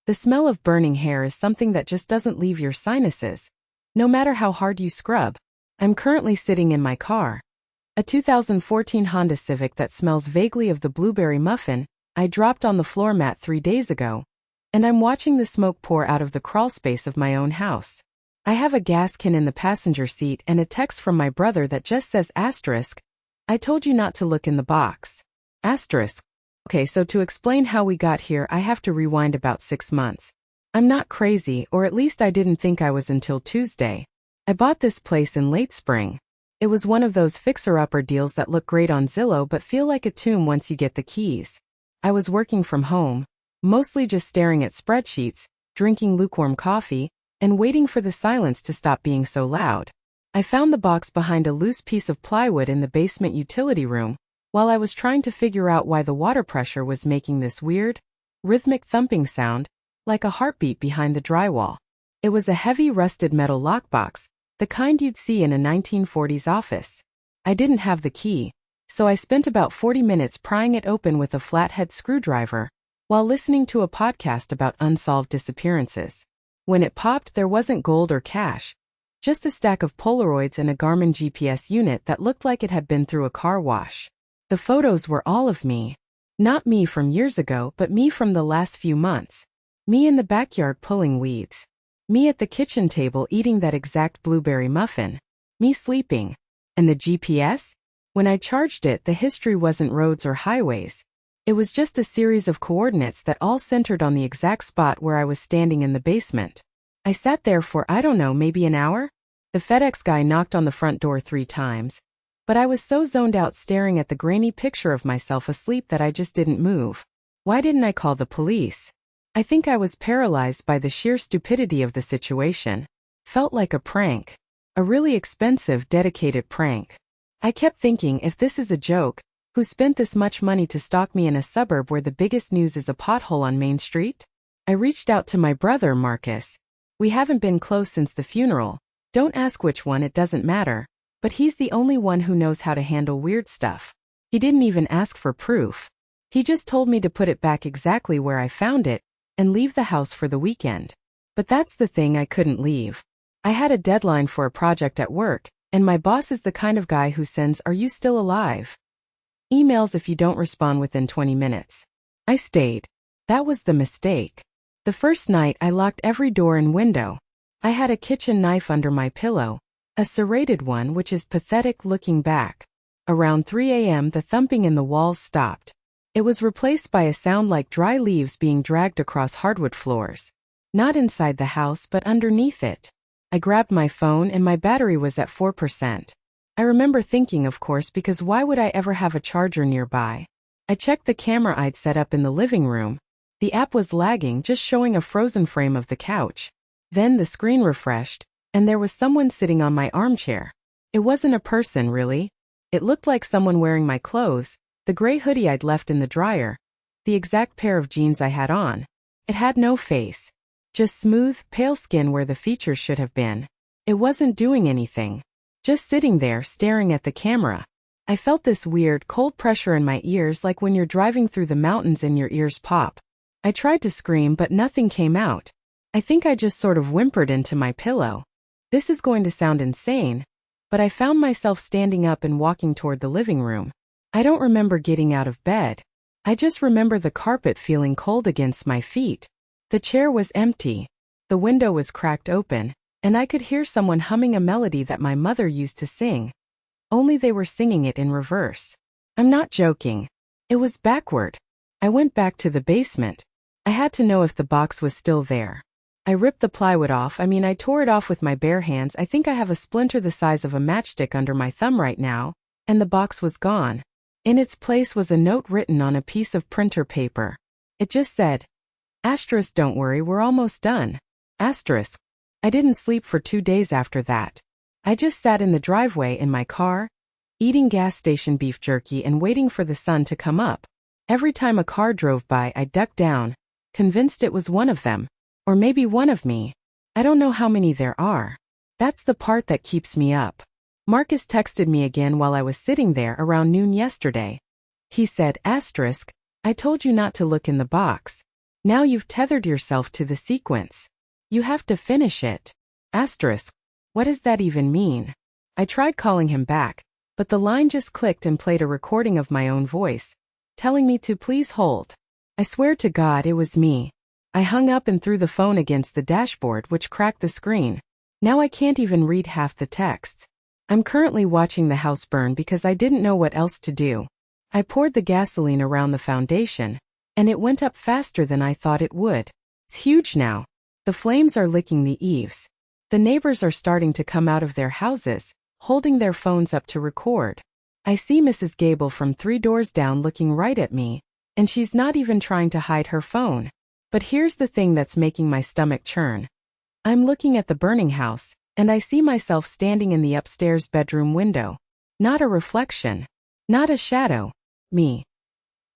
The smell of burning hair is something that just doesn't leave your sinuses, no matter how hard you scrub. I'm currently sitting in my car, a 2014 Honda Civic that smells vaguely of the blueberry muffin I dropped on the floor mat 3 days ago, and I'm watching the smoke pour out of the crawlspace of my own house. I have a gas can in the passenger seat and a text from my brother that just says asterisk, "I told you not to look in the box." Asterisk. Okay, so to explain how we got here, I have to rewind about 6 months. I'm not crazy, or at least I didn't think I was until Tuesday. I bought this place in late spring. It was one of those fixer-upper deals that look great on Zillow but feel like a tomb once you get the keys. I was working from home, mostly just staring at spreadsheets, drinking lukewarm coffee, and waiting for the silence to stop being so loud. I found the box behind a loose piece of plywood in the basement utility room, while I was trying to figure out why the water pressure was making this weird, rhythmic thumping sound, like a heartbeat behind the drywall. It was a heavy rusted metal lockbox, the kind you'd see in a 1940s office. I didn't have the key, so I spent about 40 minutes prying it open with a flathead screwdriver, while listening to a podcast about unsolved disappearances. When it popped, there wasn't gold or cash, just a stack of Polaroids and a Garmin GPS unit that looked like it had been through a car wash. The photos were all of me. Not me from years ago, but me from the last few months. Me in the backyard pulling weeds. Me at the kitchen table eating that exact blueberry muffin. Me sleeping. And the GPS? When I charged it, the history wasn't roads or highways. It was just a series of coordinates that all centered on the exact spot where I was standing in the basement. I sat there for, I don't know, maybe an hour? The FedEx guy knocked on the front door 3 times. But I was so zoned out staring at the grainy picture of myself asleep that I just didn't move. Why didn't I call the police? I think I was paralyzed by the sheer stupidity of the situation. Felt like a prank. A really expensive, dedicated prank. I kept thinking, if this is a joke, who spent this much money to stalk me in a suburb where the biggest news is a pothole on Main Street? I reached out to my brother, Marcus. We haven't been close since the funeral. Don't ask which one, it doesn't matter. But he's the only one who knows how to handle weird stuff. He didn't even ask for proof. He just told me to put it back exactly where I found it, and leave the house for the weekend. But that's the thing, I couldn't leave. I had a deadline for a project at work, and my boss is the kind of guy who sends "Are you still alive?" emails if you don't respond within 20 minutes. I stayed. That was the mistake. The first night I locked every door and window. I had a kitchen knife under my pillow, a serrated one which is pathetic looking back. Around 3 a.m. the thumping in the walls stopped. It was replaced by a sound like dry leaves being dragged across hardwood floors. Not inside the house but underneath it. I grabbed my phone and my battery was at 4%. I remember thinking, of course, because why would I ever have a charger nearby? I checked the camera I'd set up in the living room. The app was lagging, just showing a frozen frame of the couch. Then the screen refreshed, and there was someone sitting on my armchair. It wasn't a person, really. It looked like someone wearing my clothes, the gray hoodie I'd left in the dryer, the exact pair of jeans I had on. It had no face. Just smooth, pale skin where the features should have been. It wasn't doing anything. Just sitting there, staring at the camera. I felt this weird, cold pressure in my ears like when you're driving through the mountains and your ears pop. I tried to scream but nothing came out. I think I just sort of whimpered into my pillow. This is going to sound insane, but I found myself standing up and walking toward the living room. I don't remember getting out of bed. I just remember the carpet feeling cold against my feet. The chair was empty. The window was cracked open, and I could hear someone humming a melody that my mother used to sing. Only they were singing it in reverse. I'm not joking. It was backward. I went back to the basement. I had to know if the box was still there. I ripped the plywood off. I tore it off with my bare hands. I think I have a splinter the size of a matchstick under my thumb right now, and the box was gone. In its place was a note written on a piece of printer paper. It just said, "Asterisk, don't worry, we're almost done." Asterisk. I didn't sleep for 2 days after that. I just sat in the driveway in my car, eating gas station beef jerky and waiting for the sun to come up. Every time a car drove by, I ducked down, convinced it was one of them. Or maybe one of me. I don't know how many there are. That's the part that keeps me up. Marcus texted me again while I was sitting there around noon yesterday. He said, "Asterisk, I told you not to look in the box." Now you've tethered yourself to the sequence. You have to finish it. Asterisk. What does that even mean? I tried calling him back, but the line just clicked and played a recording of my own voice, telling me to please hold. I swear to God it was me. I hung up and threw the phone against the dashboard, which cracked the screen. Now I can't even read half the texts. I'm currently watching the house burn because I didn't know what else to do. I poured the gasoline around the foundation, and it went up faster than I thought it would. It's huge now. The flames are licking the eaves. The neighbors are starting to come out of their houses, holding their phones up to record. I see Mrs. Gable from 3 doors down looking right at me, and she's not even trying to hide her phone. But here's the thing that's making my stomach churn. I'm looking at the burning house, and I see myself standing in the upstairs bedroom window. Not a reflection. Not a shadow. Me.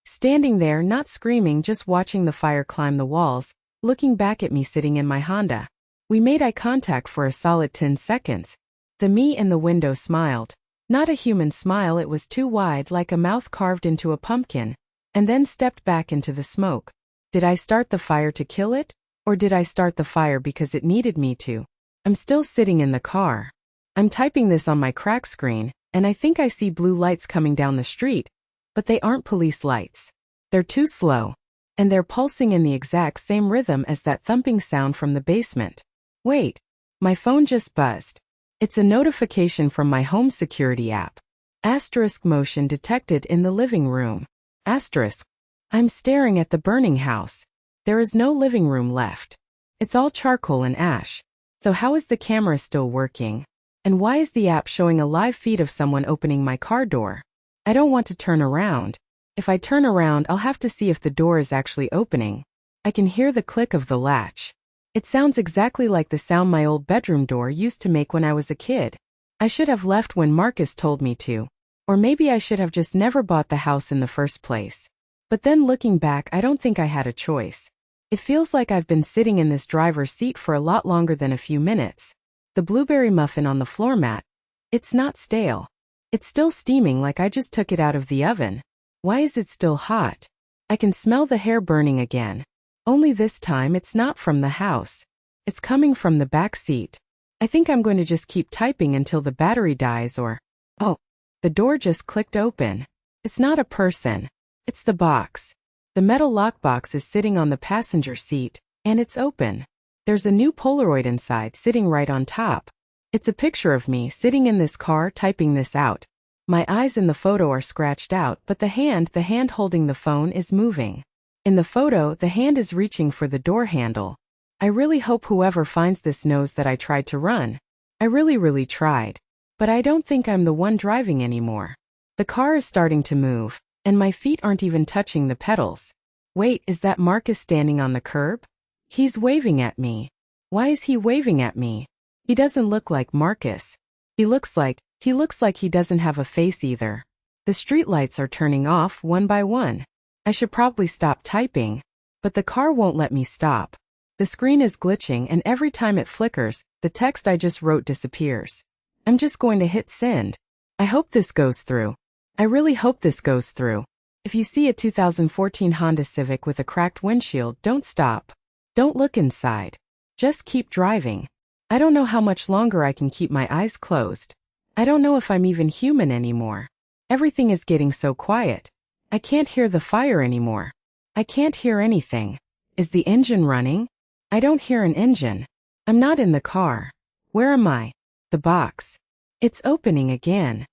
Standing there, not screaming, just watching the fire climb the walls, looking back at me sitting in my Honda. We made eye contact for a solid 10 seconds. The me in the window smiled. Not a human smile, it was too wide, like a mouth carved into a pumpkin, and then stepped back into the smoke. Did I start the fire to kill it? Or did I start the fire because it needed me to? I'm still sitting in the car. I'm typing this on my crack screen, and I think I see blue lights coming down the street, but they aren't police lights. They're too slow, and they're pulsing in the exact same rhythm as that thumping sound from the basement. Wait, my phone just buzzed. It's a notification from my home security app. Asterisk motion detected in the living room. Asterisk. I'm staring at the burning house. There is no living room left. It's all charcoal and ash. So how is the camera still working? And why is the app showing a live feed of someone opening my car door? I don't want to turn around. If I turn around, I'll have to see if the door is actually opening. I can hear the click of the latch. It sounds exactly like the sound my old bedroom door used to make when I was a kid. I should have left when Marcus told me to. Or maybe I should have just never bought the house in the first place. But then looking back, I don't think I had a choice. It feels like I've been sitting in this driver's seat for a lot longer than a few minutes. The blueberry muffin on the floor mat. It's not stale. It's still steaming like I just took it out of the oven. Why is it still hot? I can smell the hair burning again. Only this time it's not from the house. It's coming from the back seat. I think I'm going to just keep typing until the battery dies or... Oh, the door just clicked open. It's not a person. It's the box. The metal lockbox is sitting on the passenger seat, and it's open. There's a new Polaroid inside sitting right on top. It's a picture of me sitting in this car typing this out. My eyes in the photo are scratched out, but the hand holding the phone is moving. In the photo, the hand is reaching for the door handle. I really hope whoever finds this knows that I tried to run. I really tried. But I don't think I'm the one driving anymore. The car is starting to move, and my feet aren't even touching the pedals. Wait, is that Marcus standing on the curb? He's waving at me. Why is he waving at me? He doesn't look like Marcus. He looks like he doesn't have a face either. The streetlights are turning off one by one. I should probably stop typing, but the car won't let me stop. The screen is glitching, and every time it flickers, the text I just wrote disappears. I'm just going to hit send. I hope this goes through. I really hope this goes through. If you see a 2014 Honda Civic with a cracked windshield, don't stop. Don't look inside. Just keep driving. I don't know how much longer I can keep my eyes closed. I don't know if I'm even human anymore. Everything is getting so quiet. I can't hear the fire anymore. I can't hear anything. Is the engine running? I don't hear an engine. I'm not in the car. Where am I? The box. It's opening again.